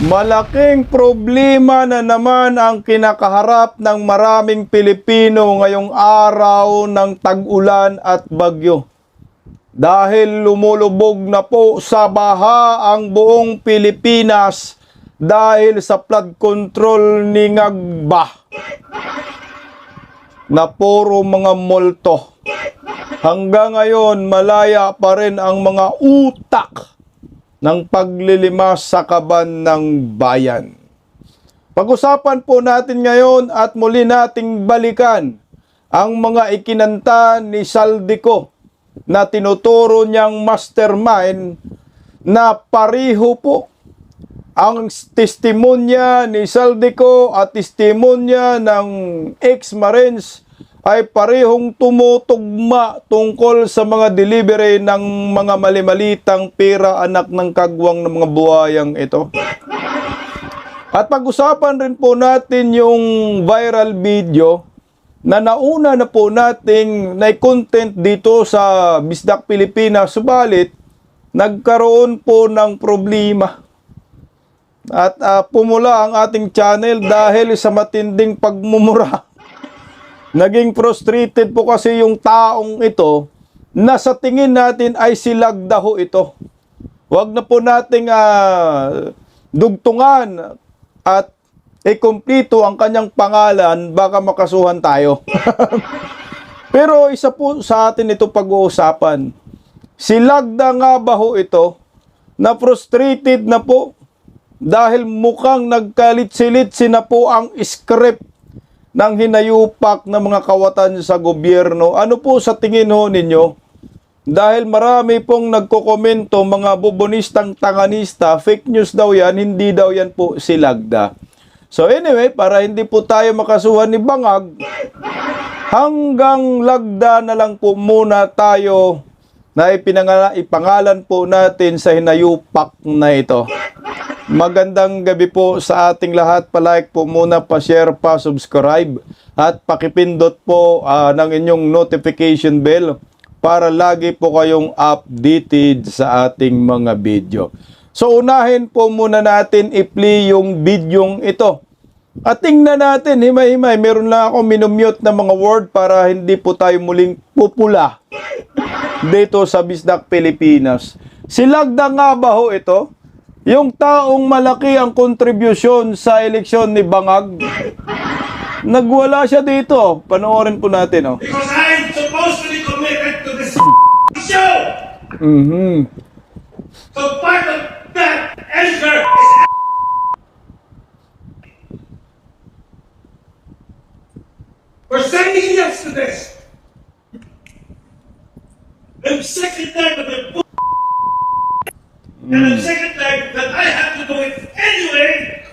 Malaking problema na naman ang kinakaharap ng maraming Pilipino ngayong araw ng tag-ulan at bagyo. Dahil lumulubog na po sa baha ang buong Pilipinas dahil sa flood control ni Ngagba na puro mga multo. Hanggang ngayon, malaya pa rin ang mga utak ng paglilimas sa kaban ng bayan. Pag-usapan po natin ngayon at muli nating balikan ang mga ikinanta ni Saldico na tinuturo niyang mastermind na pareho po ang testimonya ni Saldico at testimonya ng ex-Marines ay parehong tumutugma tungkol sa mga delivery ng mga malimalitang pera anak ng kagwang ng mga buhayang ito. At pag-usapan rin po natin yung viral video na nauna na po nating na-content dito sa Bisdak Pilipinas, subalit nagkaroon po ng problema. At pumula ang ating channel dahil sa matinding pagmumura. Naging frustrated po kasi yung taong ito na sa tingin natin ay silagdaho ito. Huwag na po nating dugtungan at ikumpleto ang kanyang pangalan, baka makasuhan tayo. Pero isa po sa atin ito pag-uusapan. Silagda nga ba ho ito na frustrated na po dahil mukhang nagkalit-silitsi na po ang script ng hinayupak ng mga kawatan sa gobyerno. Ano po sa tingin ho ninyo? Dahil marami pong nagkokomento, mga bubonistang tanganista, fake news daw yan, hindi daw yan po silagda. So anyway, para hindi po tayo makasuhan ni Bangag, hanggang lagda na lang po muna tayo na ipangalan po natin sa hinayupak na ito. Magandang gabi po sa ating lahat. Palike po muna, pa-share pa, subscribe at pakipindot po ng inyong notification bell para lagi po kayong updated sa ating mga video. So unahin po muna natin i-play yung videong ito. At tingnan natin, himay-himay, meron lang ako minumute na mga word para hindi po tayo muling pupula dito sa Bisdak Pilipinas. Silagda nga ba ho ito? Yung taong malaki ang kontribusyon sa eleksyon ni Bangag, nagwala siya dito. Panoorin po natin, oh. Because I'm supposed to be committed to this show. So part of that answer is we're saying yes to this. I'm sick and tired of it. And I'm sick and tired that I have to do it anyway.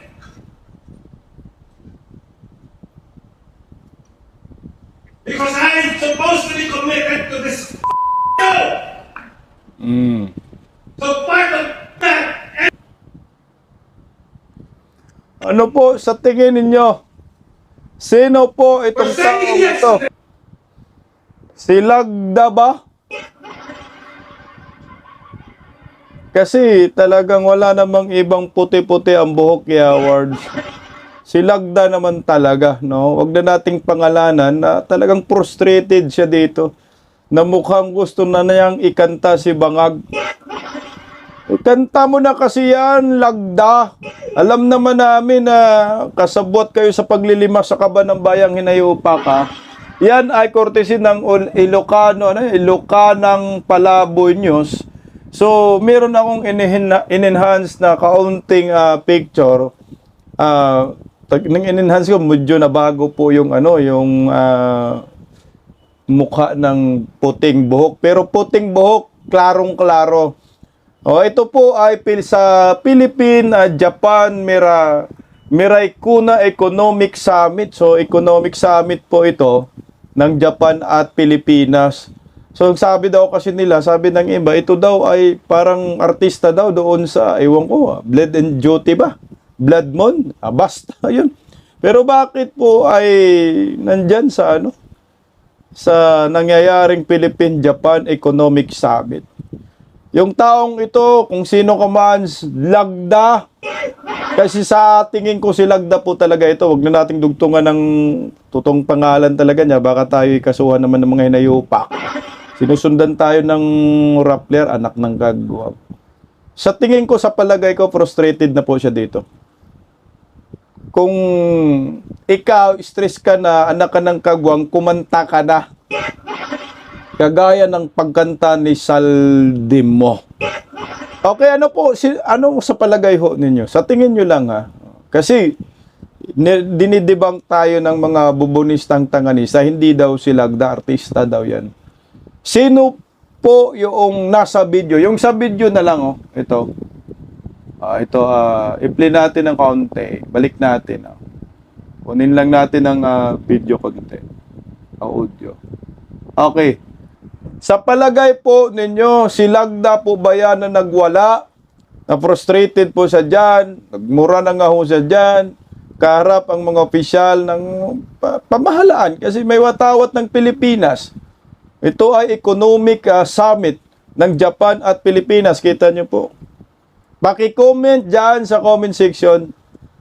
Because I'm supposed to be committed to this show. So part of that. Ano po sa tingin ninyo? Sino po itong taong ito? Silagda ba? Kasi talagang wala namang ibang puti-puti ang buhok ni Howard. Silagda naman talaga, no? Huwag na nating pangalanan na talagang frustrated siya dito. Na mukhang gusto na niyang ikanta si Bangag. Ikanta mo na kasi yan, lagda. Alam naman namin na kasabwat kayo sa paglilimas sa kaban ng bayang hinayupak, ha? Yan ay courtesy ng Ilocanang Palaboy News. So, meron akong in-enhance na kaunting picture. Nang in-enhance ko, medyo na bago po yung mukha ng puting buhok. Pero puting buhok, klarong-klaro. Ito po ay sa Philippine-Japan Miraikuna Economic Summit. So, economic summit po ito ng Japan at Pilipinas. So, sabi daw kasi nila, sabi ng iba, ito daw ay parang artista daw doon sa, ewan ko, Blood and Duty ba? Blood Moon? Basta, yun. Pero bakit po ay nandyan sa sa nangyayaring Philippine-Japan Economic Summit? Yung taong ito, kung sino ka man, lagda, Kasi sa tingin ko si Lagda po talaga ito. Huwag na nating dugtungan ng totoong pangalan talaga niya. Baka tayo ikasuhan naman ng mga hinayupak. Sinusundan tayo ng Rappler, anak ng kagwang. Sa tingin ko, sa palagay ko, frustrated na po siya dito. Kung ikaw, stress ka na, anak ka ng kagwang, kumanta ka na. Kagaya ng pagkanta ni Saldimo. Okay, ano po, ano sa palagay ho ninyo? Sa tingin nyo lang ha. Kasi dinidibang tayo ng mga bubonistang tanganisa, hindi daw si Lagda, artista daw yan. Sino po yung nasa video? Yung sa video na lang, oh, ito. I-play natin ng kaunti. Balik natin. Kunin lang natin ang video konti. Audio. Okay. Sa palagay po ninyo, si Lagda po ba yan na nagwala? Na frustrated po siya dyan? Nagmura na nga ho siya dyan? Kaharap ang mga opisyal ng pamahalaan? Kasi may watawat ng Pilipinas. Ito ay economic summit ng Japan at Pilipinas. Kita nyo po. Paki-comment dyan sa comment section.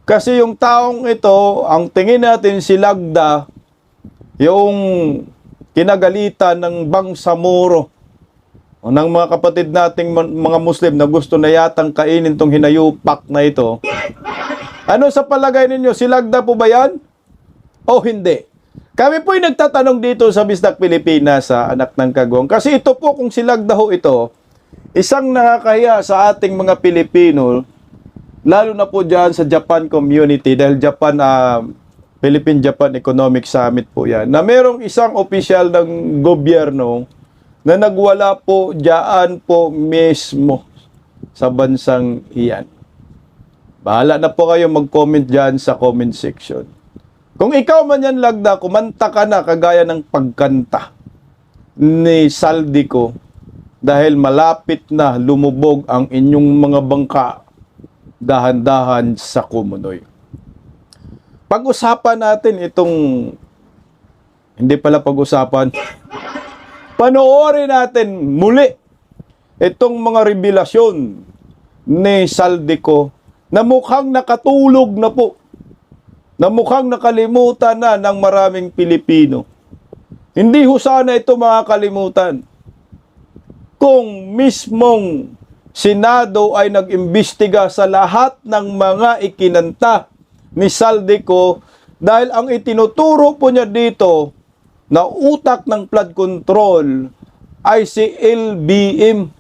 Kasi yung taong ito, ang tingin natin si Lagda, yung kinagalitan ng Bangsamoro o ng mga kapatid nating mga Muslim na gusto na yatang kainin tong hinayupak na ito. Ano sa palagay ninyo? Si Lagda po ba yan? O hindi? Kami po'y nagtatanong dito sa Bisdak Pilipinas sa anak ng kagwang. Kasi ito po, kung si Lagda ho ito, isang nakakahiya sa ating mga Pilipino, lalo na po dyan sa Japan community, dahil Japan, Philippine-Japan Economic Summit po yan, na merong isang opisyal ng gobyerno na nagwala po dyan po mismo sa bansang iyan. Bahala na po kayo mag-comment dyan sa comment section. Kung ikaw man yan, Lagda, kumanta ka na kagaya ng pagkanta ni Saldico dahil malapit na lumubog ang inyong mga bangka dahan-dahan sa Kumunoy. Pag-usapan natin itong, hindi pala pag-usapan, panoorin natin muli itong mga revelasyon ni Saldico na mukhang nakatulog na po, na mukhang nakalimutan na ng maraming Pilipino. Hindi ho sana ito makakalimutan kung mismong Senado ay nag-imbestiga sa lahat ng mga ikinanta ni Saldico dahil ang itinuturo po niya dito na utak ng flood control ay si LBM.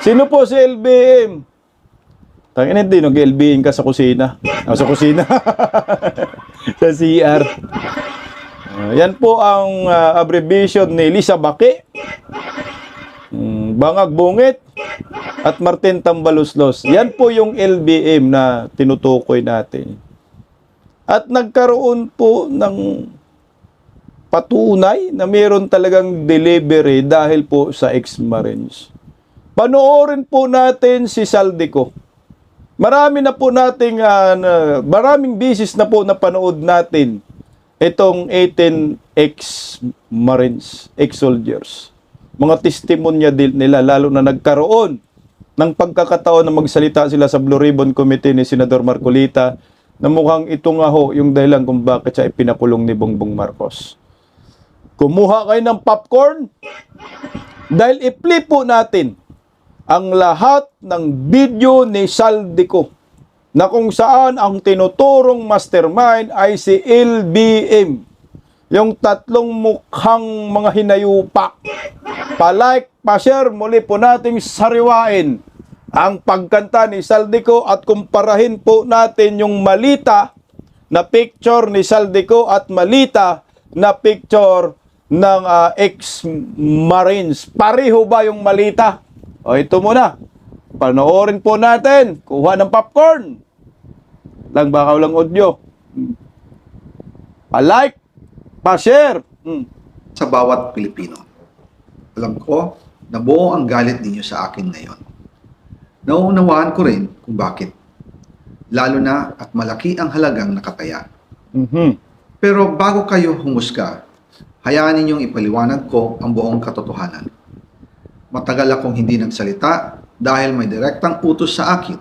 Sino po si LBM? Tangina, hindi nag-LBM ka sa kusina. Sa kusina. Sa CR. Yan po ang abbreviation ni Lisa Baki, Bangag Bungit, at Martin Tambaluslos. Yan po yung LBM na tinutukoy natin. At nagkaroon po ng patunay na mayroon talagang delivery dahil po sa ex-Marines. Panoorin po natin si Saldico. Marami na po nating, maraming bisis na po napanood natin itong 18 ex-Marines, ex-soldiers. Mga testimonya nila, lalo na nagkaroon ng pagkakataon na magsalita sila sa Blue Ribbon Committee ni Senador Marcolita na mukhang ito nga ho yung dahilan kung bakit siya ipinakulong ni Bongbong Marcos. Kumuha kayo ng popcorn dahil i-play po natin ang lahat ng video ni Saldico na kung saan ang tinuturong mastermind ay si LBM. Yung tatlong mukhang mga hinayupak. Pa-like, pa-share, muli po nating sariwain ang pagkanta ni Saldico at kumparahin po natin yung malita na picture ni Saldico at malita na picture ng ex-Marines. Pareho ba yung malita? O ito muna. Panoorin po natin. Kuha ng popcorn. Lang baka walang audio. Pa-like, pa-share. Sa bawat Pilipino. Alam ko na buo ang galit ninyo sa akin ngayon. Nauunawaan ko rin kung bakit. Lalo na at malaki ang halagang nakataya. Pero bago kayo humusga, hayaan ninyong ipaliwanag ko ang buong katotohanan. Matagal akong hindi nagsalita dahil may direktang utos sa akin.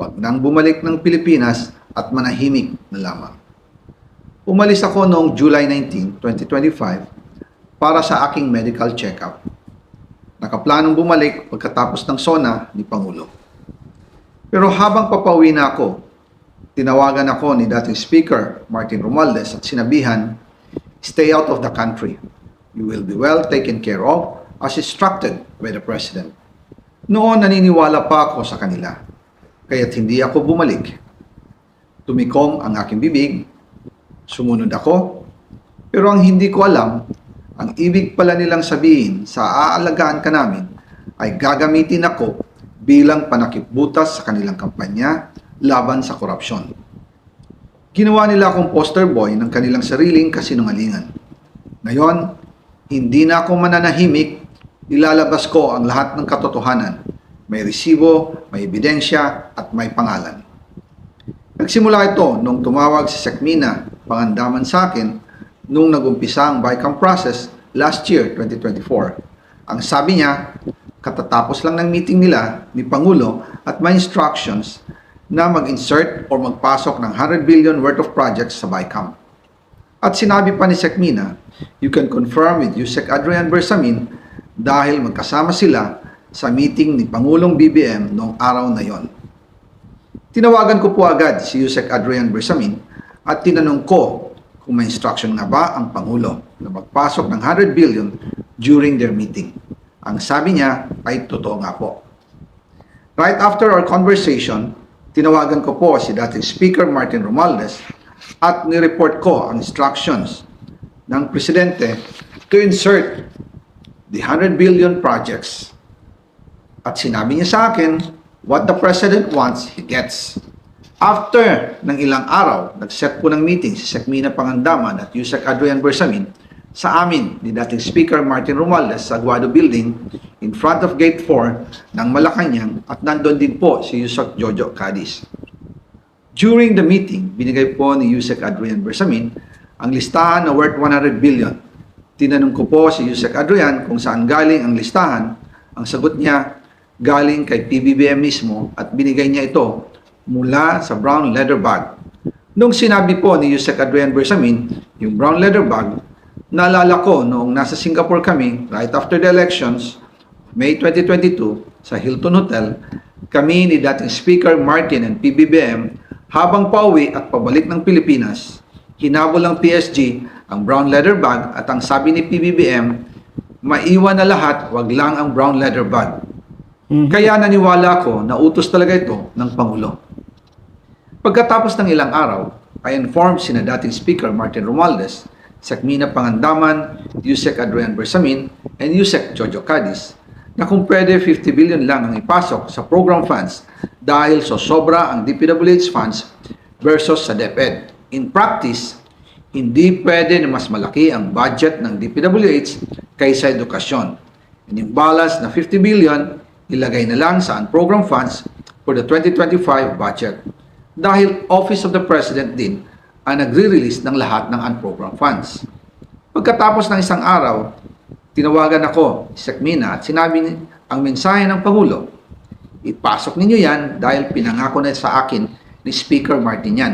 Huwag nang bumalik ng Pilipinas at manahimik na lamang. Umalis ako noong July 19, 2025 para sa aking medical check-up. Nakaplanong bumalik pagkatapos ng SONA ni Pangulo. Pero habang papauwi na ako, tinawagan ako ni dating Speaker Martin Romualdez at sinabihan, "Stay out of the country. You will be well taken care of as instructed by the President." Noon naniniwala pa ako sa kanila, kaya't hindi ako bumalik. Tumikom ang aking bibig, sumunod ako, pero ang hindi ko alam, ang ibig pala nilang sabihin sa aalagaan ka namin ay gagamitin ako bilang panakipbutas sa kanilang kampanya laban sa korupsyon. Ginawa nila akong poster boy ng kanilang sariling kasinungalingan. Ngayon, hindi na ako mananahimik, ilalabas ko ang lahat ng katotohanan. May resibo, may ebidensya, at may pangalan. Nagsimula ito nung tumawag si Sekmina Pangandaman sa akin nung nagumpisa ang BICAM process last year, 2024. Ang sabi niya, katatapos lang ng meeting nila ni Pangulo at may instructions na mag-insert or magpasok ng 100 billion worth of projects sa BICAM. At sinabi pa ni Sekmina, you can confirm with Yusek Adrian Bersamin dahil magkasama sila sa meeting ni Pangulong BBM noong araw na yon. Tinawagan ko po agad si Yusek Adrian Bersamin at tinanong ko kung may instruction nga ba ang Pangulo na magpasok ng 100 billion during their meeting. Ang sabi niya ay totoo nga po. Right after our conversation, tinawagan ko po si dating Speaker Martin Romualdez at nireport ko ang instructions ng Presidente to insert the 100 billion projects. At sinabi niya sa akin, what the President wants, he gets. After ng ilang araw, nag-set po ng meeting si Sekmina Pangandaman at Yusek Adrian Bersamin sa amin ni dating Speaker Martin Romualdez sa Aguado Building in front of Gate 4 ng Malacanang at nandun din po si Yusek Jojo Cadiz. During the meeting, binigay po ni Yusek Adrian Bersamin ang listahan na worth 100 billion. Tinanong ko po si Yusek Adrian kung saan galing ang listahan. Ang sagot niya, galing kay PBBM mismo at binigay niya ito mula sa brown leather bag. Nung sinabi po ni Yusek Adrian Bersamin, yung brown leather bag, naalala ko noong nasa Singapore kami right after the elections, May 2022, sa Hilton Hotel, kami ni dating Speaker Martin and PBBM habang pauwi at pabalik ng Pilipinas, hinabol ng PSG ang brown leather bag at ang sabi ni PBBM, maiwan na lahat, wag lang ang brown leather bag. Kaya naniwala ko na utos talaga ito ng Pangulo. Pagkatapos ng ilang araw, I informed sina dating Speaker Martin Romualdez, Sekmina Pangandaman, Yusek Adrian Bersamin, and Yusek Jojo Cadiz na kung pwede 50 billion lang ang ipasok sa program funds dahil sobra ang DPWH funds versus sa DepEd. In practice, hindi pwede na mas malaki ang budget ng DPWH kaysa edukasyon. And yung balance na 50 billion, ilagay na lang sa program funds for the 2025 budget. Dahil Office of the President din ang nagre-release ng lahat ng unprogrammed funds. Pagkatapos ng isang araw, tinawagan ako si Sekmina at sinabi ang mensahe ng Pangulo, ipasok ninyo yan dahil pinangako na sa akin ni Speaker Martin yan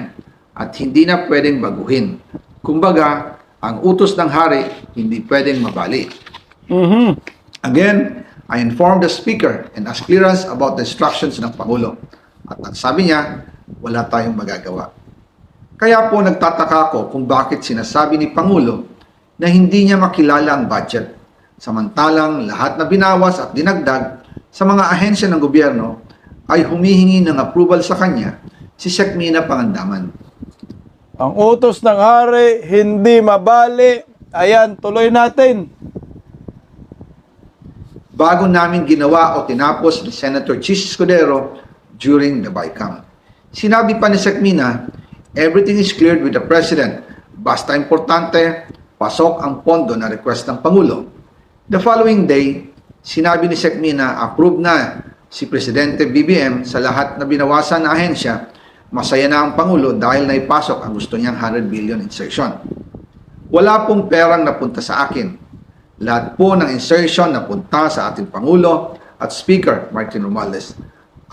at hindi na pwedeng baguhin. Kumbaga, ang utos ng hari hindi pwedeng mabali. Again, I informed the Speaker and asked clearance about the instructions ng Pangulo. At ang sabi niya, wala tayong magagawa. Kaya po nagtataka ako kung bakit sinasabi ni Pangulo na hindi niya makilala ang budget. Samantalang lahat na binawas at dinagdag sa mga ahensya ng gobyerno ay humihingi ng approval sa kanya si Sekmina Pangandaman. Ang utos ng hari, hindi mabali. Ayan, tuloy natin. Bago namin ginawa o tinapos ni Senator Chis Escudero during the BICAM. Sinabi pa ni Sekmina, everything is cleared with the President. Basta importante, pasok ang pondo na request ng Pangulo. The following day, sinabi ni Sekmina, approve na si Presidente BBM sa lahat na binawasan na ahensya. Masaya na ang Pangulo dahil naipasok ang gusto niyang 100 billion insertion. Wala pong perang napunta sa akin. Lahat po ng insertion napunta sa ating Pangulo at Speaker Martin Romualdez.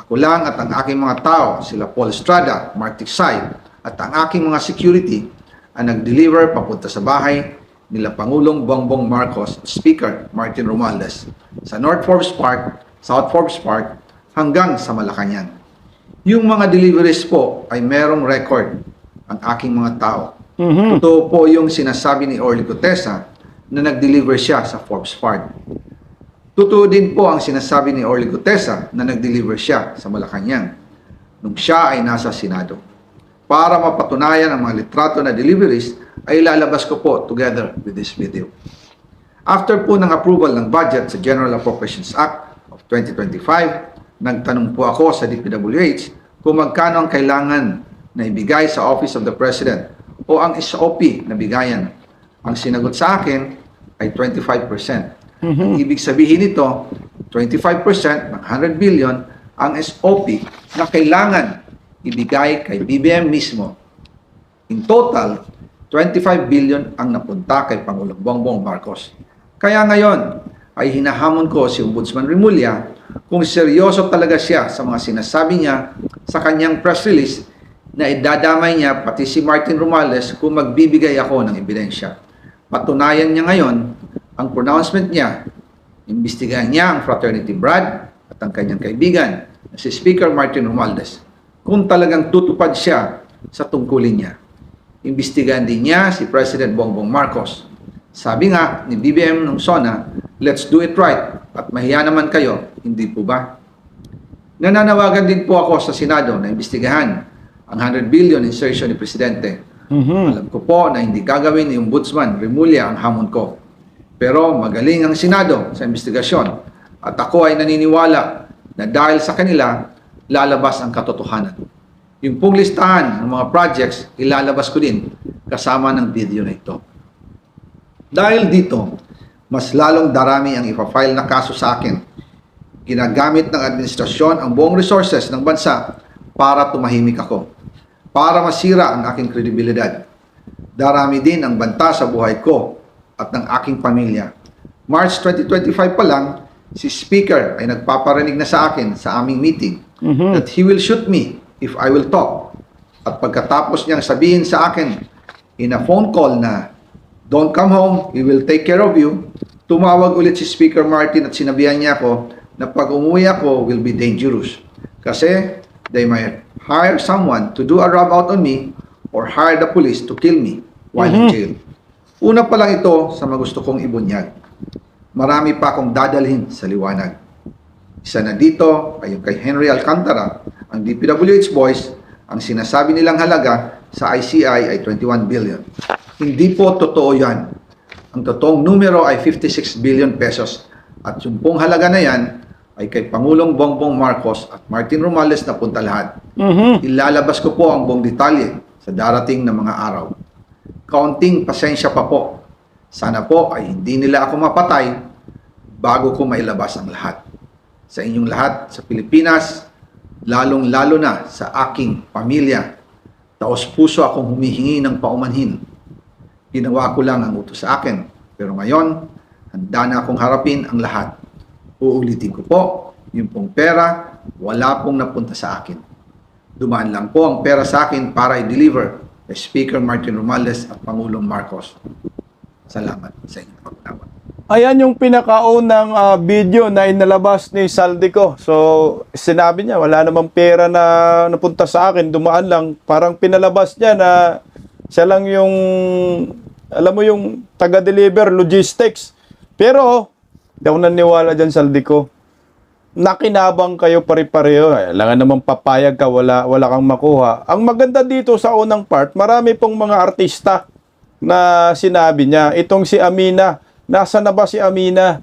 Ako lang at ang aking mga tao, sila Paul Estrada, Mark Tiksay, at ang aking mga security ang nag-deliver papunta sa bahay nila Pangulong Bongbong Marcos, Speaker Martin Romualdez, sa North Forbes Park, South Forbes Park, hanggang sa Malacanang. Yung mga deliveries po ay merong record ang aking mga tao. Totoo po yung sinasabi ni Orly Gutesa na nag-deliver siya sa Forbes Park. Totoo din po ang sinasabi ni Orly Gutesa na nag-deliver siya sa Malacanang nung siya ay nasa Senado. Para mapatunayan ang mga litrato na deliveries, ay ilalabas ko po together with this video. After po ng approval ng budget sa General Appropriations Act of 2025, nagtanong po ako sa DPWH kung magkano ang kailangan na ibigay sa Office of the President o ang SOP na bigayan. Ang sinagot sa akin ay 25%. Ang ibig sabihin nito, 25% ng 100 billion ang SOP na kailangan ibigay kay BBM mismo. In total, 25 billion ang napunta kay Pangulong Bongbong Marcos. Kaya ngayon ay hinahamon ko si Ombudsman Remulla kung seryoso talaga siya sa mga sinasabi niya sa kanyang press release na idadamay niya pati si Martin Romualdez kung magbibigay ako ng ebidensya. Patunayan niya ngayon ang pronouncement niya. Imbestigahan niya ang fraternity Brad at ang kanyang kaibigan na si Speaker Martin Romualdez kung talagang tutupad siya sa tungkulin niya. Imbestigahan din niya si President Bongbong Marcos. Sabi nga ni BBM nung SONA, let's do it right at mahiya naman kayo, hindi po ba? Nananawagan din po ako sa Senado na imbestigahan ang 100 billion insertion ni Presidente. Alam ko po na hindi gagawin ni Ombudsman Remulla ang hamon ko. Pero magaling ang Senado sa investigasyon at ako ay naniniwala na dahil sa kanila, lalabas ang katotohanan. Yung pong listahan ng mga projects, ilalabas ko din kasama ng video na ito. Dahil dito, mas lalong darami ang ipafile na kaso sa akin. Ginagamit ng administrasyon ang buong resources ng bansa para tumahimik ako, para masira ang aking kredibilidad. Darami din ang banta sa buhay ko at ng aking pamilya. March 2025 pa lang, si Speaker ay nagpaparinig na sa akin sa aming meeting that he will shoot me if I will talk. At pagkatapos niyang sabihin sa akin in a phone call na don't come home, he will take care of you, tumawag ulit si Speaker Martin at sinabihan niya ako na pag umuwi ako will be dangerous. Kasi they might hire someone to do a rub out on me or hire the police to kill me while in jail. Una pa lang ito sa magusto kong ibunyag. Marami pa akong dadalhin sa liwanag. Isa na dito ay yung kay Henry Alcantara, ang DPWH boys, ang sinasabi nilang halaga sa ICI ay 21 billion. Hindi po totoo yan. Ang totoong numero ay 56 billion pesos. At yung pong halaga na yan ay kay Pangulong Bongbong Marcos at Martin Romualdez na punta lahat. Ilalabas ko po ang buong detalye sa darating na mga araw. Kaunting pasensya pa po. Sana po ay hindi nila ako mapatay bago ko mailabas ang lahat. Sa inyong lahat sa Pilipinas, lalong-lalo na sa aking pamilya, taos-puso akong humihingi ng paumanhin. Ginawa ko lang ang utos sa akin, pero ngayon, handa na akong harapin ang lahat. Uulitin ko po, yung pong pera, wala pong napunta sa akin. Dumaan lang po ang pera sa akin para i-deliver kay Speaker Martin Romualdez at Pangulong Marcos. Salamat sa inyong pag-unawa. Ayan yung pinakaunang video na inalabas ni Saldico. So, sinabi niya, wala namang pera na napunta sa akin, dumaan lang. Parang pinalabas niya na siya lang yung, alam mo yung taga-deliver, logistics. Pero, hindi ako naniwala dyan, Saldico. Nakinabang kayo pare-pareho. Kailangan namang papayag ka, wala kang makuha. Ang maganda dito sa unang part, marami pong mga artista na sinabi niya. Itong si Amina, nasa na ba si Amina?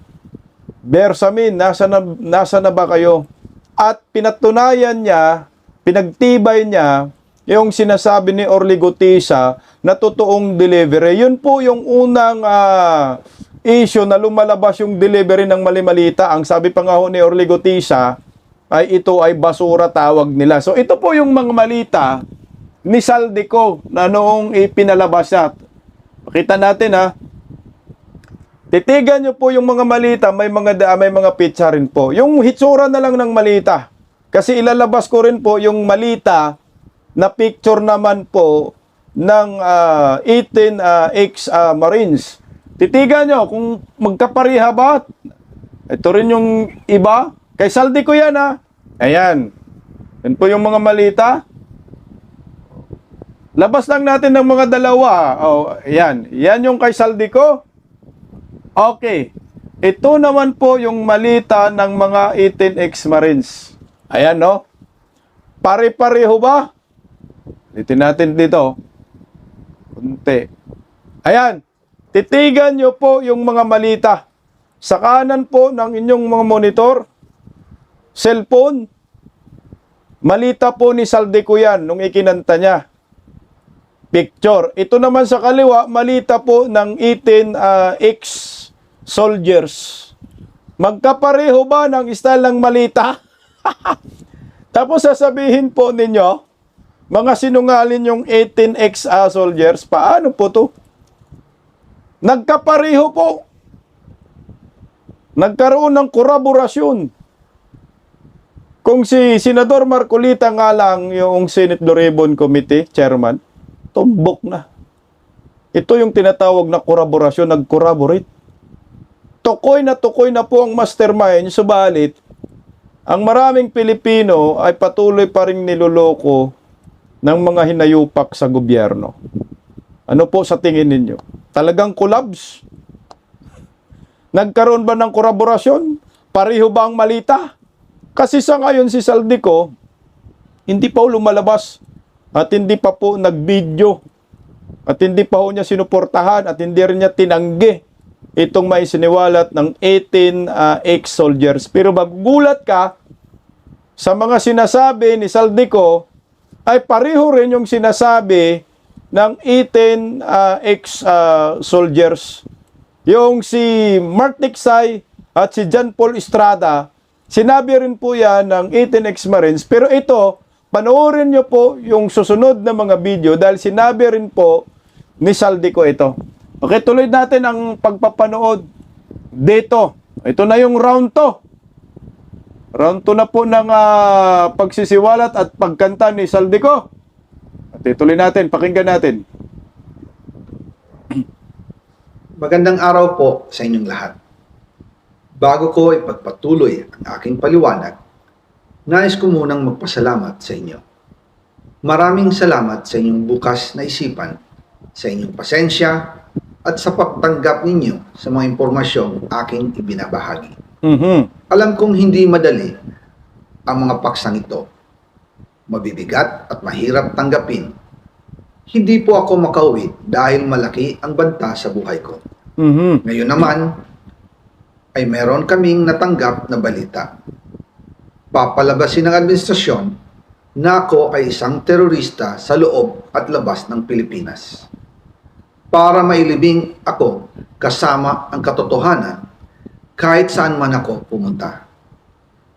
Bersamin, nasa na ba kayo? At pinatunayan niya, pinagtibay niya, yung sinasabi ni Orly Gutesa na totoong delivery. Yun po yung unang issue na lumalabas yung delivery ng mali-malita. Ang sabi pa nga ho ni Orly Gutesa, ay ito ay basura tawag nila. So ito po yung mga malita ni Saldico na noong ipinalabas niya. Pakita natin ha. Titigan nyo po yung mga malita, may mga pizza rin po. Yung hitsura na lang ng malita. Kasi ilalabas ko rin po yung malita na picture naman po ng 18 ex-Marines. Titigan nyo kung magkapariha ba. Ito rin yung iba. Kay Saldi ko yan ha. Ayan. Yan po yung mga malita. Labas lang natin ng mga dalawa. Oh, ayan. Yan yung kay Saldi ko. Okay. Ito naman po yung malita ng mga 18 ex-Marines. Ayan, no? Pare-pareho ba? Litin natin dito. Kunti. Ayan. Titigan nyo po yung mga malita. Sa kanan po ng inyong mga monitor, cellphone, malita po ni Saldi ko yan nung ikinanta niya. Picture. Ito naman sa kaliwa, malita po ng 18 ex-soldiers. Magkapareho ba ng style ng malita? Tapos sasabihin po ninyo, mga sinungalin yung 18 ex-soldiers, paano po to? Nagkapareho po. Nagkaroon ng koraborasyon. Kung si Senador Marcolita nga lang yung Senate Blue Ribbon Committee chairman, tumbok na. Ito yung tinatawag na koraborasyon, nag-corroborate. Tukoy na po ang mastermind, subalit, ang maraming Pilipino ay patuloy pa rin niloloko ng mga hinayupak sa gobyerno. Ano po sa tingin ninyo? Talagang collabs? Nagkaroon ba ng koraborasyon? Pareho ba ang malita? Kasi sa ngayon si Saldico, hindi pa lumalabas at hindi pa po nag-video at hindi pa ho niya sinuportahan at hindi rin niya tinanggi itong may siniwalat ng 18 ex-soldiers. Pero magugulat ka sa mga sinasabi ni Saldico ay pareho rin yung sinasabi ng 18 ex-soldiers. Yung si Mark Tiksay at si John Paul Estrada, sinabi rin po yan ng 18 ex-Marines. Pero ito, panoorin nyo po yung susunod na mga video dahil sinabi rin po ni Saldico ito. Okay, tuloy natin ang pagpapanood dito. Ito na yung round 2. Round 2 na po ng pagsisiwalat at pagkanta ni Saldico. At ituloy natin, pakinggan natin. Magandang araw po sa inyong lahat. Bago ko ipagpatuloy ang aking paliwanag, nais ko munang magpasalamat sa inyo. Maraming salamat sa inyong bukas na isipan, sa inyong pasensya, at sa pagtanggap ninyo sa mga impormasyong aking ibinabahagi. Alam kong hindi madali ang mga paksang ito. Mabibigat at mahirap tanggapin. Hindi po ako makauwi dahil malaki ang banta sa buhay ko. Ngayon naman, ay meron kaming natanggap na balita. Papalabasin ng administrasyon na ako ay isang terorista sa loob at labas ng Pilipinas. Para mailibing ako kasama ang katotohanan kahit saan man ako pumunta.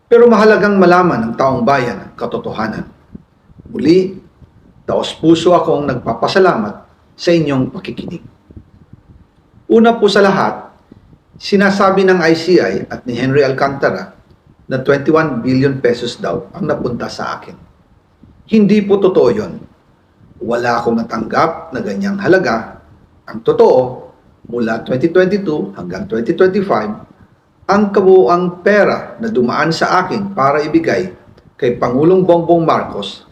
Pero mahalagang malaman ng taong bayan ang katotohanan. Muli, taos-puso akong nagpapasalamat sa inyong pakikinig. Una po sa lahat, sinasabi ng ICI at ni Henry Alcantara na 21 billion pesos daw ang napunta sa akin. Hindi po totoo yun. Wala akong natanggap na ganyang halaga. Ang totoo, mula 2022 hanggang 2025, ang kabuuang pera na dumaan sa akin para ibigay kay Pangulong Bongbong Marcos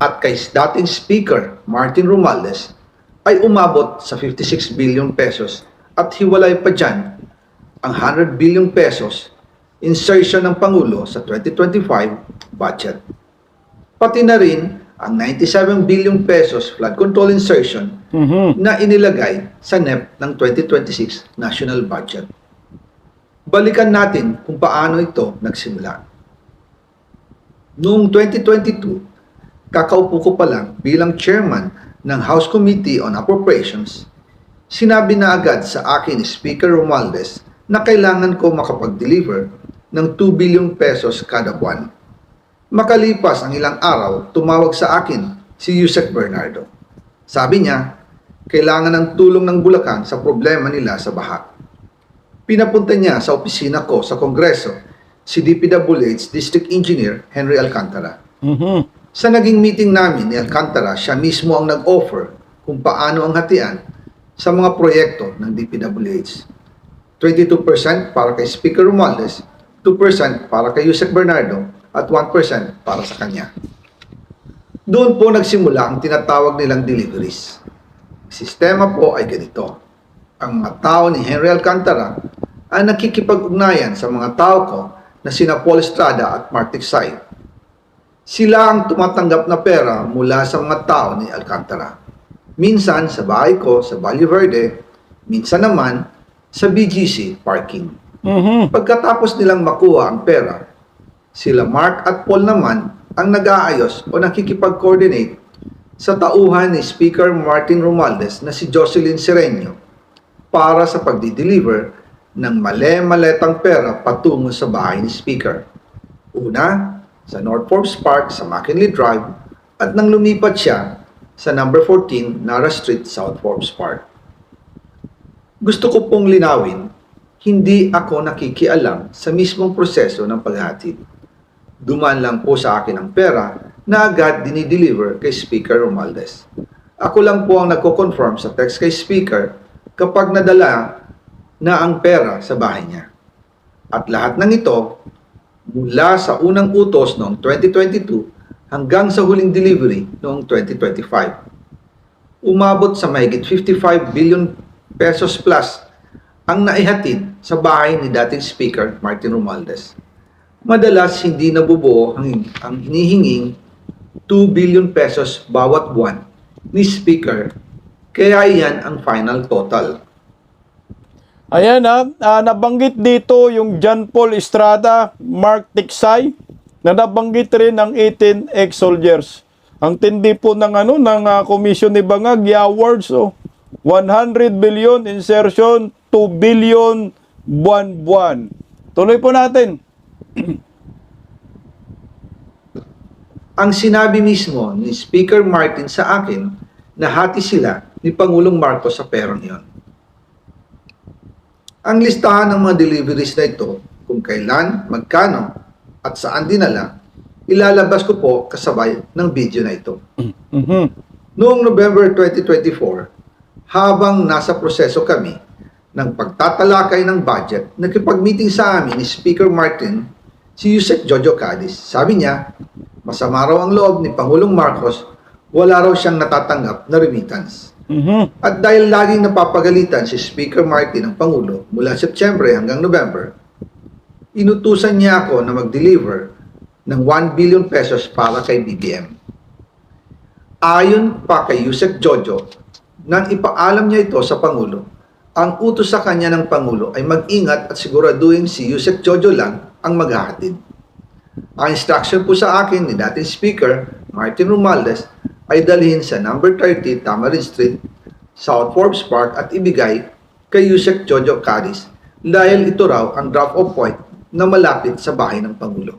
at kay dating Speaker Martin Romualdez ay umabot sa 56 billion pesos at hiwalay pa dyan ang 100 billion pesos insertion ng Pangulo sa 2025 budget. Pati na rin ang 97 billion pesos flood control insertion na inilagay sa NEP ng 2026 national budget. Balikan natin kung paano ito nagsimula. Noong 2022, kakaupo ko pa lang bilang chairman ng House Committee on Appropriations, sinabi na agad sa akin ni Speaker Romualdez na kailangan ko makapag-deliver ng 2 billion pesos kada buwan. Makalipas ang ilang araw, tumawag sa akin si Yusek Bernardo. Sabi niya, kailangan ng tulong ng Bulacan sa problema nila sa baha. Pinapunta niya sa opisina ko sa Kongreso si DPWH District Engineer Henry Alcantara. Mhm. Sa naging meeting namin ni Alcantara, siya mismo ang nag-offer kung paano ang hatian sa mga proyekto ng DPWH. 22% para kay Speaker Romualdez, 2% para kay Yusek Bernardo, at 1% para sa kanya. Doon po nagsimula ang tinatawag nilang deliveries. Sistema po ay ganito. Ang mga tao ni Henry Alcantara ay nakikipag-ugnayan sa mga tao ko na sina Paul Estrada at Martic Sai. Sila ang tumatanggap na pera mula sa mga tao ni Alcantara. Minsan sa bahay ko sa Valle Verde, minsan naman sa BGC parking. Mhm. Pagkatapos nilang makuha ang pera, sila Mark at Paul naman ang nag-aayos o nakikipag-coordinate sa tauhan ni Speaker Martin Romualdez na si Jocelyn Sereño para sa pagdi-deliver ng male-maletang pera patungo sa bahay ni Speaker. Una, sa North Forbes Park sa McKinley Drive at nang lumipat siya sa number 14 Nara Street, South Forbes Park. Gusto ko pong linawin, hindi ako nakikialam sa mismong proseso ng paghatid. Dumaan lang po sa akin ang pera na agad dinideliver kay Speaker Romualdez. Ako lang po ang nagko-confirm sa text kay Speaker kapag nadala na ang pera sa bahay niya. At lahat ng ito, mula sa unang utos noong 2022 hanggang sa huling delivery noong 2025. Umabot sa mahigit 55 billion pesos plus ang naihatid sa bahay ni dating Speaker Martin Romualdez. Madalas hindi nabubuo ang hinihinging 2 billion pesos bawat buwan ni Speaker, kaya iyan ang final total. Ayan nabanggit dito yung John Paul Estrada, Mark Tiksay, na nabanggit rin ng 18 ex-soldiers. Ang tindi po ng Commission ni Bangag, awards 100 billion insertion, 2 billion buwan-buwan. Tuloy po natin. Ang sinabi mismo ni Speaker Martin sa akin na hati sila ni Pangulong Marcos sa perang iyon. Ang listahan ng mga deliveries na ito, kung kailan, magkano, at saan dinala, ilalabas ko po kasabay ng video na ito. Mhm. Noong November 2024, habang nasa proseso kami ng pagtatalakay ng budget, nakipag-meeting sa amin ni Speaker Martin si Yusek Jojo Cadiz. Sabi niya, masama raw ang loob ni Pangulong Marcos, wala raw siyang natatanggap na remittance. Mhm. At dahil laging napapagalitan si Speaker Martin ng Pangulo mula Setyembre hanggang November, inutusan niya ako na mag-deliver ng 1 billion pesos para kay BBM. Ayon pa kay Yusek Jojo, nang ipaalam niya ito sa Pangulo, ang utos sa kanya ng Pangulo ay mag-ingat at siguraduhin si Yusek Jojo lang ang maghahatid. Ang instruction po sa akin ni dating Speaker Martin Romualdez ay dalhin sa number 30 Tamarin Street, South Forbes Park at ibigay kay Yusek Jojo Cadiz dahil ito raw ang drop-off point na malapit sa bahay ng Pangulo.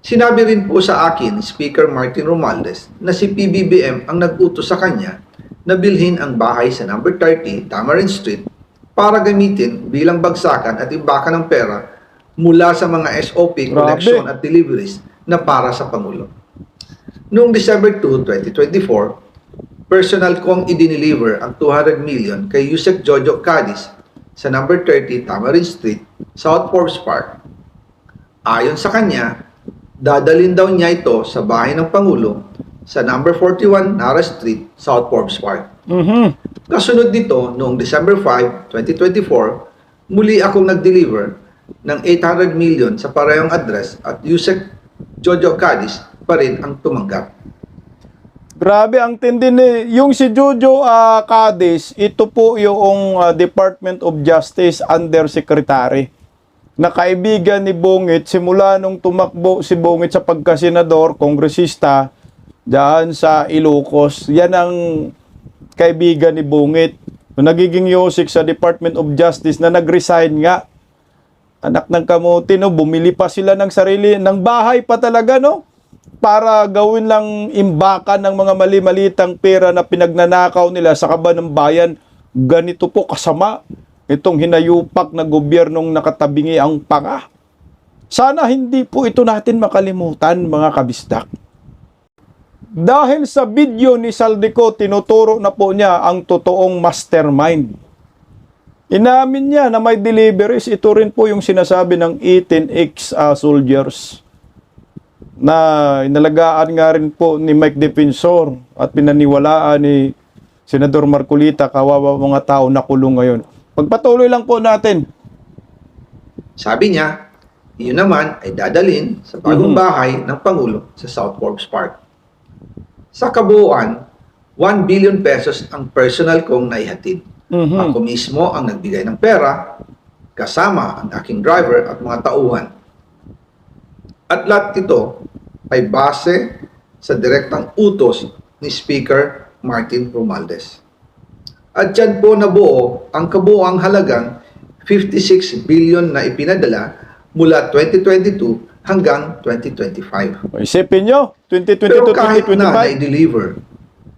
Sinabi rin po sa akin ni Speaker Martin Romualdez na si PBBM ang nag-utos sa kanya na bilhin ang bahay sa number 30 Tamarin Street para gamitin bilang bagsakan at imbakan ng pera mula sa mga SOP collection at deliveries na para sa Pangulo. Noong December 2, 2024, personal kong i-deliver ang 200 million kay Yusek Jojo Cadiz sa number 30 Tamarin Street, South Forbes Park. Ayon sa kanya, dadalhin daw niya ito sa bahay ng Pangulo sa number 41 Nara Street, South Forbes Park. Mhm. Kasunod nito, noong December 5, 2024, muli akong nag-deliver ng 800 million sa parehong address at Yusek Jojo Cadiz pa rin ang tumanggap. Grabe ang tindi yung si Jojo Cadiz, ito po yung Department of Justice Undersecretary na kaibigan ni Bungit simula nung tumakbo si Bungit sa pagkasenador, kongresista diyan sa Ilocos. Yan ang kaibigan ni Bungit. Nagiging yusik sa Department of Justice na nag-resign nga. Anak ng kamote, no? Bumili pa sila ng sarili, ng bahay pa talaga, no? Para gawin lang imbakan ng mga mali-malitang pera na pinagnanakaw nila sa kaban ng bayan. Ganito po kasama itong hinayupak na gobyernong nakatabingi ang panga. Sana hindi po ito natin makalimutan, mga kabisdak. Dahil sa video ni Saldico, tinuturo na po niya ang totoong mastermind. Inamin niya na may deliveries. Ito rin po yung sinasabi ng 18 soldiers na inalagaan nga rin po ni Mike Defensor at pinaniwalaan ni Senador Marcolita. Kawawa mga tao na kulong ngayon. Pagpatuloy lang po natin. Sabi niya, iyon naman ay dadalhin sa bagong bahay ng Pangulo sa South Forbes Park. Sa kabuuan, 1 billion pesos ang personal kong naihatid. Ako mismo ang nagbigay ng pera, kasama ang aking driver at mga tauhan. At lahat ito ay base sa direktang utos ni Speaker Martin Romualdez. At dyan po nabuo ang kabuuang halagang 56 billion na ipinadala mula 2022 hanggang 2025. Isipin nyo, 2022, Pero kahit na 2025. na-deliver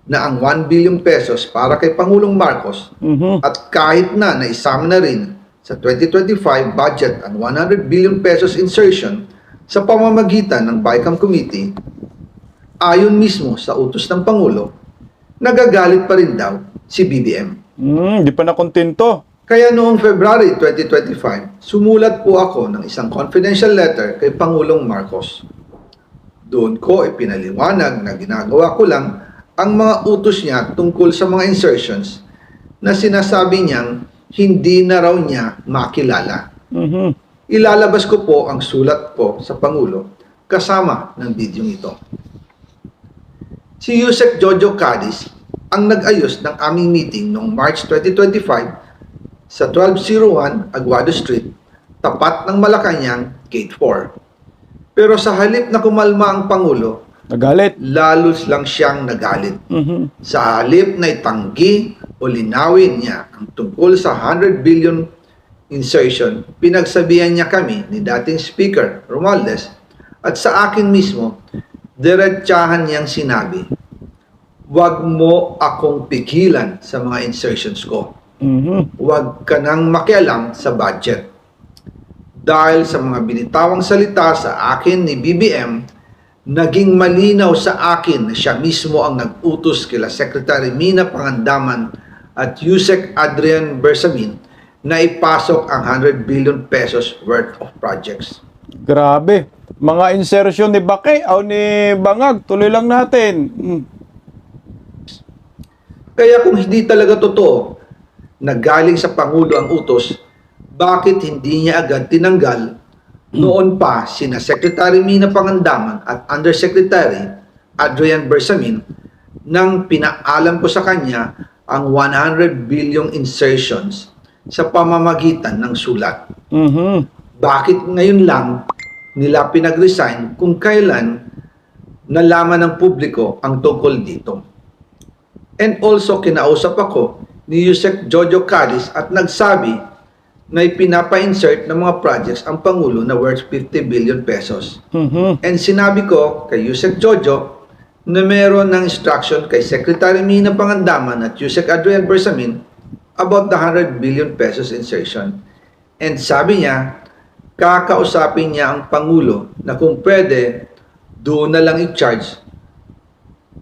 na ang 1 billion pesos para kay Pangulong Marcos at kahit na naisama na rin sa 2025 budget ang 100 billion pesos insertion sa pamamagitan ng BICAM Committee, ayon mismo sa utos ng Pangulo, nagagalit pa rin daw si BBM. Di pa nakontento. Kaya noong February 2025, sumulat po ako ng isang confidential letter kay Pangulong Marcos. Doon ko ipinaliwanag na ginagawa ko lang ang mga utos niya tungkol sa mga insertions na sinasabi niyang hindi na raw niya makilala. Ilalabas ko po ang sulat ko sa Pangulo kasama ng video ito. Si Yusek Jojo Cadiz ang nag-ayos ng aming meeting noong March 2025 sa 1201 Aguado Street, tapat ng Malacanang, Gate 4. Pero sa halip na kumalma ang Pangulo, Nagalit. lalos lang siyang nagalit. Sa halip na itanggi o linawin niya ang tungkol sa 100 billion insertion, pinagsabihan niya kami ni dating Speaker Romualdez at sa akin mismo, diretsahan niyang sinabi, "Huwag mo akong pigilan sa mga insertions ko. Huwag ka nang makialam sa budget." Dahil sa mga binitawang salita sa akin ni BBM, naging malinaw sa akin na siya mismo ang nag-utos kila Secretary Mina Pangandaman at Yusek Adrian Bersamin na ipasok ang 100 billion pesos worth of projects. Grabe. Mga insertion ni Bake o ni Bangag, tuloy lang natin. Kaya kung hindi talaga totoo na galing sa Pangulo ang utos, bakit hindi niya agad tinanggal noon pa sina Secretary Mina Pangandaman at Undersecretary Adrian Bersamin nang pinaalam ko sa kanya ang 100 billion insertions sa pamamagitan ng sulat? Bakit ngayon lang nila pinag-resign kung kailan nalaman ng publiko ang tungkol dito? And also, kinausap ako ni Yusek Jojo Cadiz at nagsabi na ipinapa-insert ng mga projects ang Pangulo na worth 50 billion pesos. And sinabi ko kay Yusek Jojo na meron ng instruction kay Secretary Mina Pangandaman at Yusek Adrian Bersamin about the 100 billion pesos insertion. And sabi niya, kakausapin niya ang Pangulo na kung pwede, doon na lang i-charge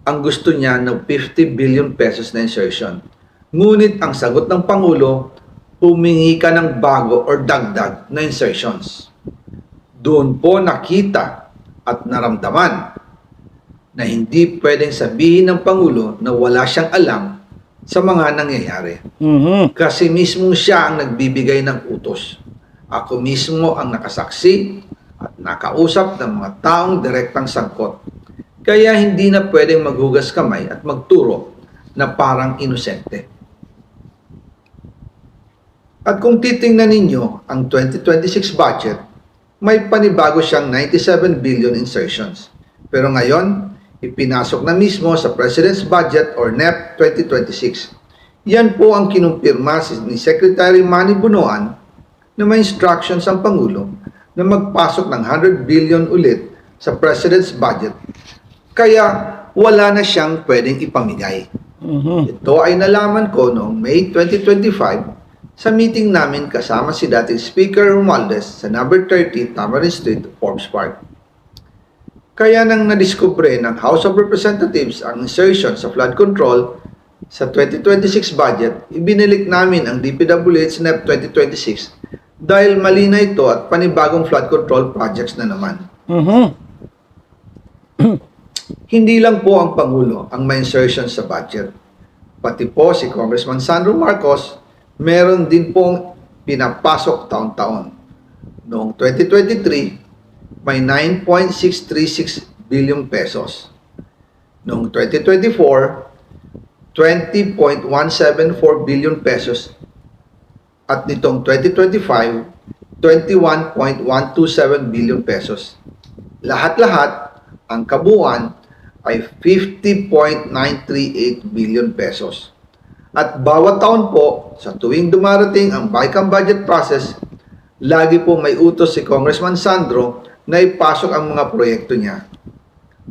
ang gusto niya ng 50 billion pesos na insertion. Ngunit ang sagot ng Pangulo, humingi ka ng bago or dagdag na insertions. Doon po nakita at naramdaman na hindi pwedeng sabihin ng Pangulo na wala siyang alam sa mga nangyayari. Kasi mismo siya ang nagbibigay ng utos. Ako mismo ang nakasaksi at nakausap ng mga taong direktang sangkot. Kaya hindi na pwedeng maghugas kamay at magturo na parang inosente. At kung titingnan ninyo ang 2026 budget, may panibago siyang 97 billion insertions. Pero ngayon, ipinasok na mismo sa President's Budget or NEP 2026. Yan po ang kinumpirma ni Secretary Manny Bunoan na may instructions ang Pangulo na magpasok ng 100 billion ulit sa President's Budget. Kaya wala na siyang pwedeng ipamigay. Ito ay nalaman ko noong May 2025 sa meeting namin kasama si dating Speaker Romualdez sa number 30 Tamarind Street, Forbes Park. Kaya nang nadiskubre ng House of Representatives ang insertion sa flood control sa 2026 budget, ibinilik namin ang DPWH NEP 2026 dahil mali na ito at panibagong flood control projects na naman. Hindi lang po ang Pangulo ang may insertion sa budget. Pati po si Congressman Sandro Marcos, meron din pong pinapasok taon-taon. Noong 2023, may 9.636 billion pesos. Noong 2024, 20.174 billion pesos. At nitong 2025, 21.127 billion pesos. Lahat-lahat, ang kabuuan ay 50.938 billion pesos. At bawat taon po, sa tuwing dumarating ang BICAM budget process, lagi po may utos si Congressman Sandro na ipasok ang mga proyekto niya.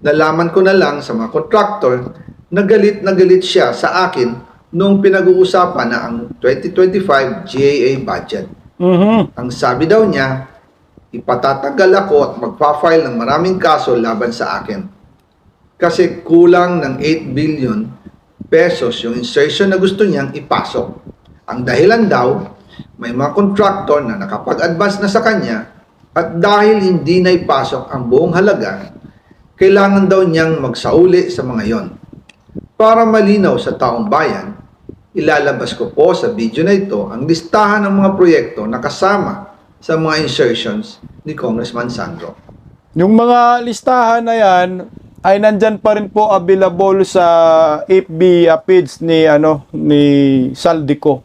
Nalaman ko na lang sa mga contractor na galit siya sa akin noong pinag-uusapan na ang 2025 GAA budget. Ang sabi daw niya, ipatatagal ako at magpa-file ng maraming kaso laban sa akin. Kasi kulang ng 8 billion pesos yung insertion na gusto niyang ipasok. Ang dahilan daw, may mga contractor na nakapag-advance na sa kanya at dahil hindi na ipasok ang buong halaga, kailangan daw niyang magsauli sa mga yon. Para malinaw sa taong bayan, ilalabas ko po sa video na ito ang listahan ng mga proyekto na kasama sa mga insertions ni Congressman Sandro. Yung mga listahan na yan ay nandyan pa rin po available sa FB page ni Saldico.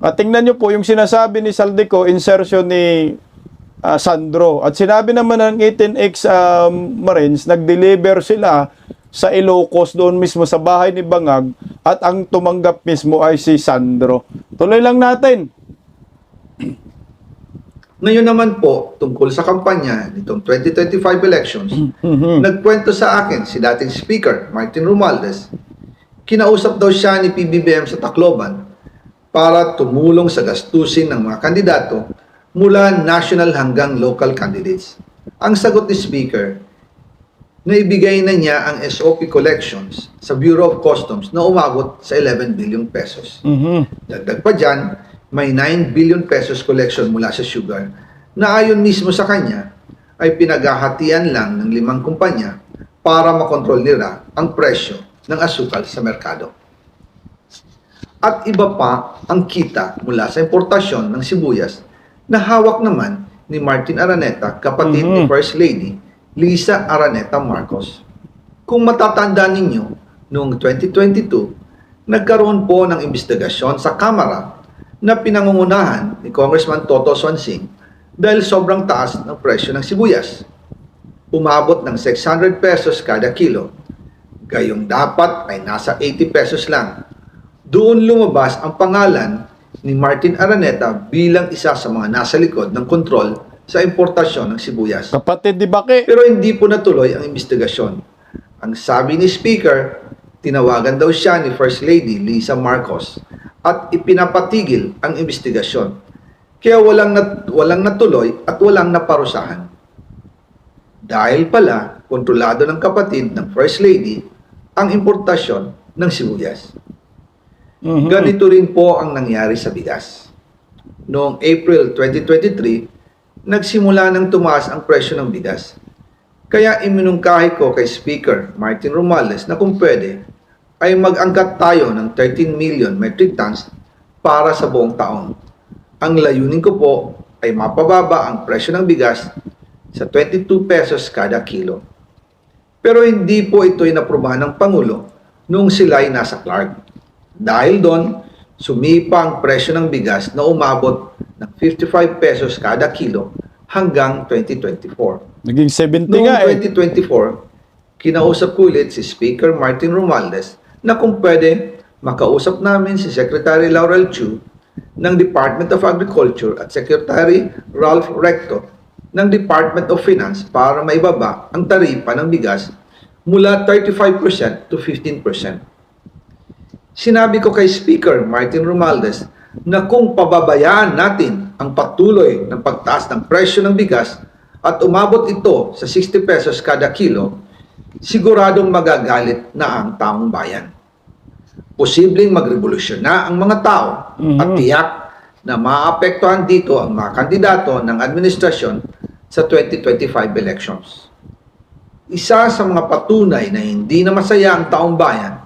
At tingnan nyo po yung sinasabi ni Saldico, insertion ni Sandro. At sinabi naman ng 18X Marines, nag-deliver sila sa Ilocos doon mismo sa bahay ni Bangag at ang tumanggap mismo ay si Sandro. Tuloy lang natin. Ngayon naman po, tungkol sa kampanya nitong 2025 elections, nagkwento sa akin si dating Speaker Martin Romualdez, kinausap daw siya ni PBBM sa Tacloban para tumulong sa gastusin ng mga kandidato mula national hanggang local candidates. Ang sagot ni Speaker, naibigay na niya ang SOP collections sa Bureau of Customs na umabot sa 11 billion pesos. Dagdag pa dyan, may 9 billion pesos collection mula sa sugar na ayon mismo sa kanya ay pinaghahatian lang ng 5 kumpanya para makontrol nila ang presyo ng asukal sa merkado. At iba pa ang kita mula sa importasyon ng sibuyas na hawak naman ni Martin Araneta, kapatid ni First Lady Lisa Araneta Marcos. Kung matatandaan ninyo, noong 2022, nagkaroon po ng investigasyon sa Kamara na pinangungunahan ni Congressman Toto Swansing dahil sobrang taas ng presyo ng sibuyas. Umabot ng 600 pesos kada kilo. Gayong dapat ay nasa 80 pesos lang. Doon lumabas ang pangalan ni Martin Araneta bilang isa sa mga nasa likod ng kontrol sa importasyon ng sibuyas. Kapatid di Baki. Pero hindi po natuloy ang investigasyon. Ang sabi ni Speaker, tinawagan daw siya ni First Lady Lisa Marcos at ipinapatigil ang investigasyon. Kaya walang natuloy at walang naparusahan. Dahil pala, kontrolado ng kapatid ng First Lady ang importasyon ng sibuyas. Ganito rin po ang nangyari sa bigas. Noong April 2023, nagsimula nang tumaas ang presyo ng bigas. Kaya iminungkahi ko kay Speaker Martin Romualdez na kung pwede, ay mag-angkat tayo ng 13 million metric tons para sa buong taon. Ang layunin ko po ay mapababa ang presyo ng bigas sa 22 pesos kada kilo. Pero hindi po ito inaprubahan ng Pangulo noong sila ay nasa Clark. Dahil doon, sumipa ang presyo ng bigas na umabot ng 55 pesos kada kilo hanggang 2024. Naging 70 Noong nga 2024, kinausap ko ulit si Speaker Martin Romualdez na kung pwede makausap namin si Secretary Laurel Chu ng Department of Agriculture at Secretary Ralph Recto ng Department of Finance para maibaba ang taripa ng bigas mula 35% to 15%. Sinabi ko kay Speaker Martin Romualdez na kung pababayaan natin ang patuloy ng pagtaas ng presyo ng bigas at umabot ito sa 60 pesos kada kilo, siguradong magagalit na ang taong bayan. Posibleng magrevolusyon na ang mga tao at tiyak na maapektuhan dito ang mga kandidato ng administrasyon sa 2025 elections. Isa sa mga patunay na hindi na masaya ang taong bayan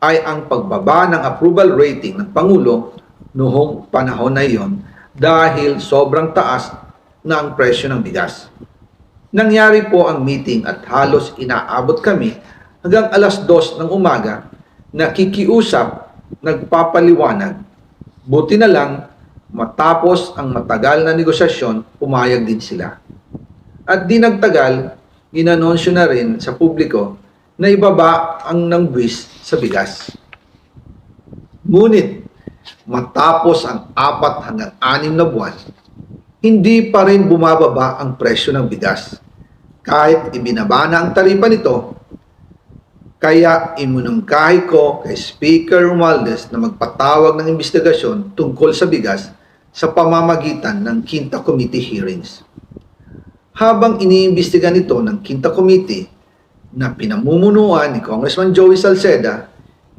ay ang pagbaba ng approval rating ng Pangulo noong panahon na iyon dahil sobrang taas na ang presyo ng bigas. Nangyari po ang meeting at halos inaabot kami hanggang alas 2 ng umaga, nakikiusap, nagpapaliwanag. Buti na lang, matapos ang matagal na negosasyon, pumayag din sila. At di nagtagal, inanunsyo na rin sa publiko na ibaba ang nangbuwis sa bigas. Ngunit, matapos ang 4 hanggang 6 na buwan, hindi pa rin bumababa ang presyo ng bigas. Kahit ibinaba na ang taripa nito, kaya iminungkahi ko kay Speaker Romualdez na magpatawag ng investigasyon tungkol sa bigas sa pamamagitan ng Quinta Committee hearings. Habang iniimbestiga nito ng Quinta Committee na pinamumunuan ni Congressman Joey Salceda,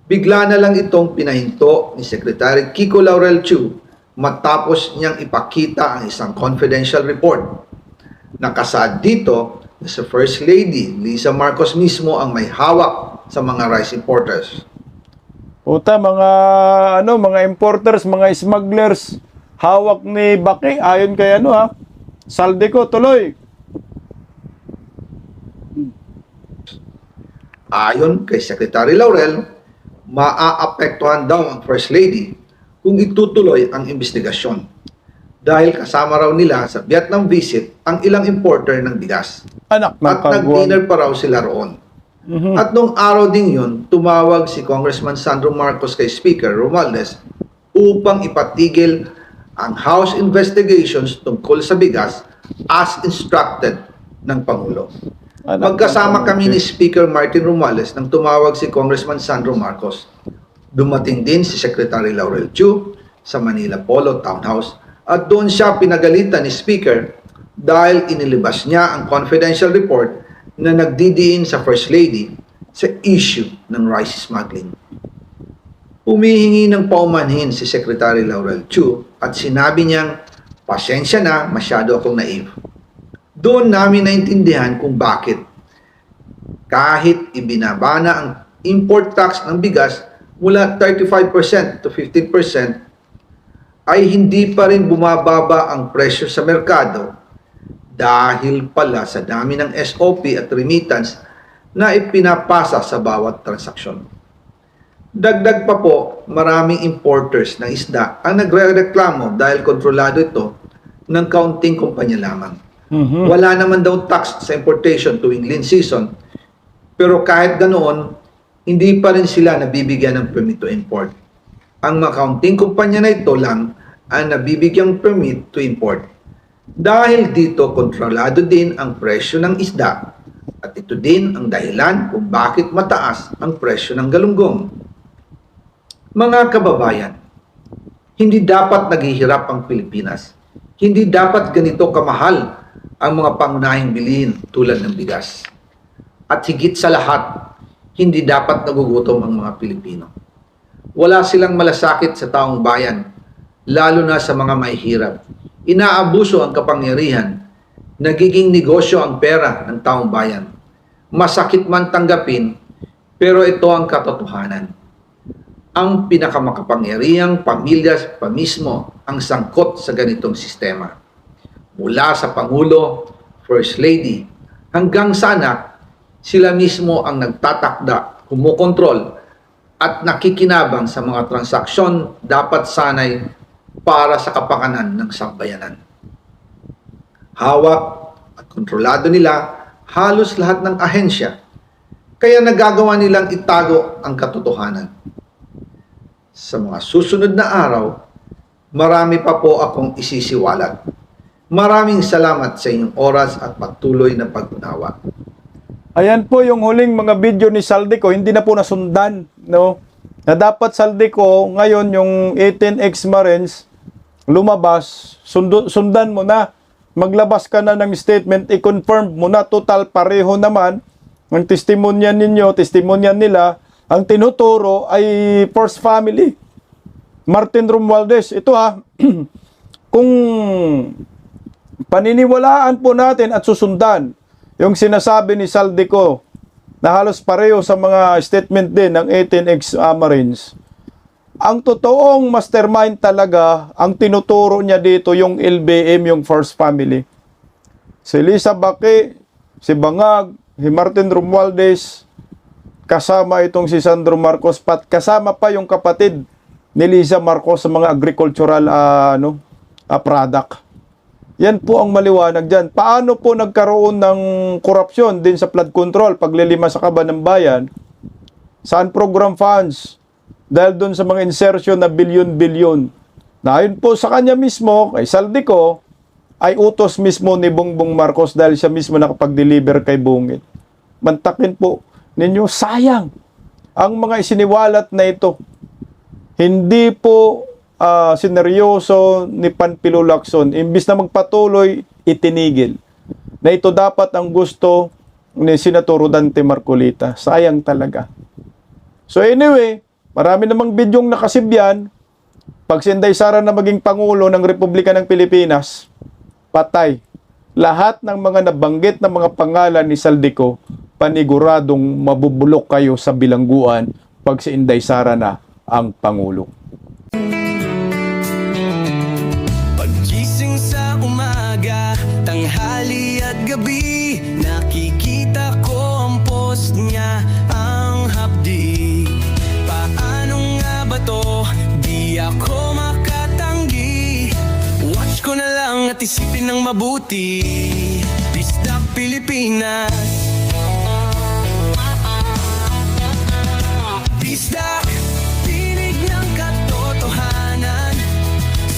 bigla na lang itong pinahinto ni Secretary Kiko Laurel Chu matapos niyang ipakita ang isang confidential report. Nakasaad dito na sa First Lady Lisa Marcos mismo ang may hawak sa mga rice importers. Puta, mga importers, mga smugglers, hawak ni Baki, ayon kay Saldico, tuloy. Ayon kay Secretary Laurel, maaapektuhan daw ang First Lady kung itutuloy ang investigasyon. Dahil kasama raw nila sa Vietnam visit ang ilang importer ng bigas. Anak ng At kagwang. nag-dinner pa raw sila roon. At nung araw ding yun, tumawag si Congressman Sandro Marcos kay Speaker Romualdez upang ipatigil ang House investigations tungkol sa bigas as instructed ng Pangulo. Anak Magkasama ng kami ni kagwang. Speaker Martin Romualdez nang tumawag si Congressman Sandro Marcos. Dumating din si Secretary Laurel Chu sa Manila Polo Townhouse at doon siya pinagalitan ni Speaker dahil inilabas niya ang confidential report na nagdidiin sa First Lady sa issue ng rice smuggling. Humihingi ng paumanhin si Secretary Laurel Chu at sinabi niyang, pasensya na, masyado akong naive. Doon namin naintindihan kung bakit. Kahit ibinaba na ang import tax ng bigas mula 35% to 15%, ay hindi pa rin bumababa ang presyo sa merkado dahil pala sa dami ng SOP at remittance na ipinapasa sa bawat transaksyon. Dagdag pa po, maraming importers ng isda ang nagre-reklamo dahil kontrolado ito ng kaunting kumpanya lamang. Wala naman daw tax sa importation tuwing lean season, pero kahit ganoon, hindi pa rin sila nabibigyan ng permit to import. Ang mga kaunting kumpanya na ito lang ang nabibigyang permit to import. Dahil dito, kontrolado din ang presyo ng isda at ito din ang dahilan kung bakit mataas ang presyo ng galunggong. Mga kababayan, hindi dapat naghihirap ang Pilipinas. Hindi dapat ganito kamahal ang mga pangunahing bilihin tulad ng bigas. At higit sa lahat, hindi dapat nagugutom ang mga Pilipino. Wala silang malasakit sa taong bayan, lalo na sa mga mahihirap. Inaabuso ang kapangyarihan, nagiging negosyo ang pera ng taong bayan. Masakit man tanggapin, pero ito ang katotohanan. Ang pinakamakapangyarihang pamilya pa mismo ang sangkot sa ganitong sistema. Mula sa Pangulo, First Lady, hanggang sa anak, sila mismo ang nagtatakda, kumukontrol, at nakikinabang sa mga transaksyon dapat sanay para sa kapakanan ng sambayanan. Hawak at kontrolado nila halos lahat ng ahensya, kaya nagagawa nilang itago ang katotohanan. Sa mga susunod na araw, marami pa po akong isisiwalat. Maraming salamat sa inyong oras at patuloy na pag-unawa. Ayan po yung huling mga video ni Saldico, hindi na po nasundan, no? na dapat Saldico, ngayon yung 18 ex-Marines, lumabas, sundan mo na, maglabas ka na ng statement, i-confirm mo na, total pareho naman, ang testimonyan ninyo, testimonyan nila, ang tinuturo ay first family. Martin Romualdez, ito kung paniniwalaan po natin at susundan yung sinasabi ni Saldico na halos pareho sa mga statement din ng 18 ex-Marines, ang totoong mastermind talaga, ang tinuturo niya dito yung LBM, yung first family. Si Lisa Baki, si Bangag, si Martin Romualdez, kasama itong si Sandro Marcos, kasama pa yung kapatid ni Liza Marcos sa mga agricultural product. Yan po ang maliwanag dyan. Paano po nagkaroon ng korupsyon din sa flood control, paglilima sa kaban ng bayan, saan program funds, dahil doon sa mga insertion na bilyon-bilyon. Na ayon po sa kanya mismo, kay Saldico, ay utos mismo ni Bongbong Marcos dahil siya mismo nakapag-deliver kay Bungit. Mantakin po ninyo, sayang ang mga isiniwalat na ito. Hindi po sineryoso ni Panfilo Lacson, imbis na magpatuloy, itinigil. Na ito dapat ang gusto ni Senator Rodante Marcolita. Sayang talaga. So anyway, marami namang bidyong nakasibyan. Pag si Inday Sara na maging Pangulo ng Republika ng Pilipinas, patay. Lahat ng mga nabanggit na mga pangalan ni Saldico, paniguradong mabubulok kayo sa bilangguan pag si Inday Sara na ang Pangulo. Pagising sa umaga, tanghali at gabi, nakikita ko ang post niya, ang hapdi. Paano nga ba to? Di ako makatanggi. Watch ko na lang at isipin ng mabuti. Bisdak Pilipinas. Bisdak, tinig ng katotohanan.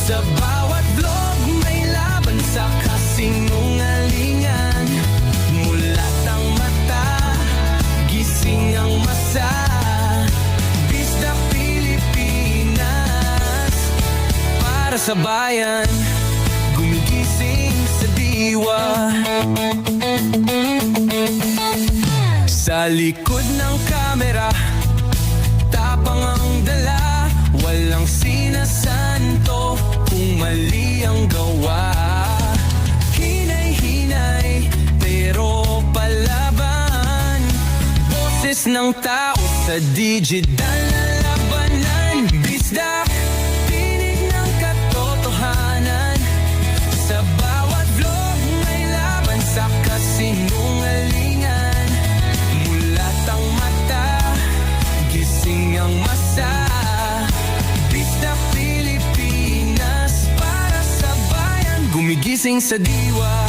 Sa bawat vlog may laban sa kasinungalingan. Mulat ang mata, gising ang masa. Bisdak Pilipinas, para sa bayan, gumigising sa diwa. Sa likod ng kamera, tapang ang dala, walang sinasanto kung mali ang gawa. Hinay-hinay, pero palaban. Boses ng tao sa digital na labanan. Bisdak, tinig ng katotohanan. Sa bawat vlog may laban sa kasinungalingan. Mulat ang mata, gising ang masa. Bisdak Pilipinas, para sa bayan, gumigising sa diwa.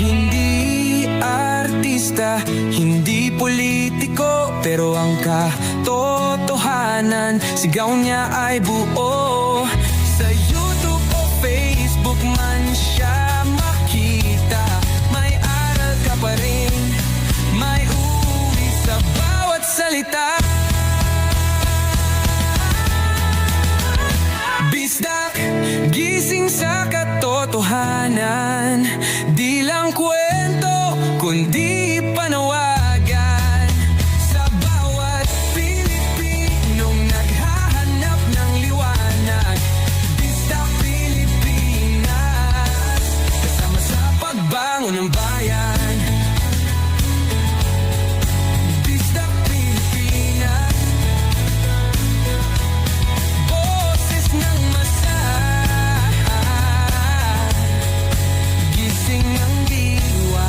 Hindi artista, hindi politiko, pero ang katotohanan, sigaw niya ay buo. Sa YouTube o Facebook man siya makita, may aral ka pa rin, may uwi sa bawat salita. Bisdak, gising sa katotohanan, di lang kwento, kundi panawagan. Sa bawat Pilipinong naghahanap ng liwanag, Bisdak Pilipinas, kasama sa pagbangon ng bayan. Bisdak Pilipinas, boses ng masa, gising ang diwa.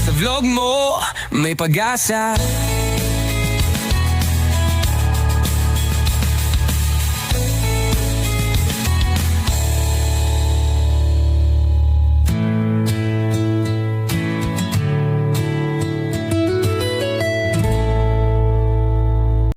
Sa vlog mo, may pag-asa.